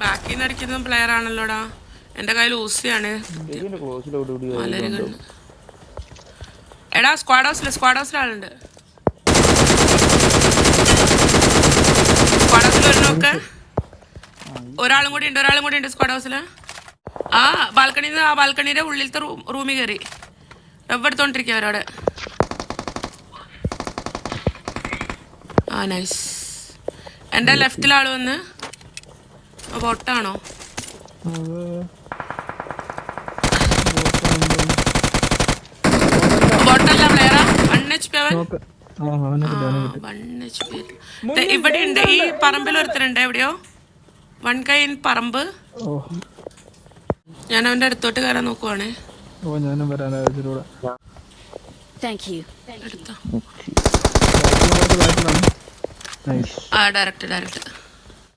ബാക്കിൽ നിന്ന് അടിക്കുന്ന പ്ലെയർ ആണല്ലോടാ. എൻ്റെ കയ്യിൽ ഊസിയാണ്. എടാ സ്ക്വാഡ് ഹൗസിൽ ആളുണ്ട്. സ്ക്വാഡ് ഹൗസിൽ ഒരു നോക്ക്. ഒരാളും കൂടി ഉണ്ട് സ്ക്വാഡ് ഹൗസിൽ. ആ ബാൽക്കണിയുടെ ഉള്ളിലത്തെ റൂമിൽ കയറി റബ്ബെടുത്തോണ്ടിരിക്കുക അവരോട്. ആ നൈസ്. എൻ്റെ ലെഫ്റ്റിൽ ആള് വന്ന് ബോട്ടാണോ? ബോട്ടല്ല പ്ലെയറാ. 1 HP അവൻ. 1 HP. ഇവിടെ ഉണ്ട് ഈ പറമ്പിൽ ഒരുത്തരുണ്ട്. എവിടെയോ 1 കൈ പറമ്പ്. ഞാൻ അവന്റെ അടുത്തോട്ട് കയറാൻ നോക്കുവാണേ. ഡയറക്റ്റ്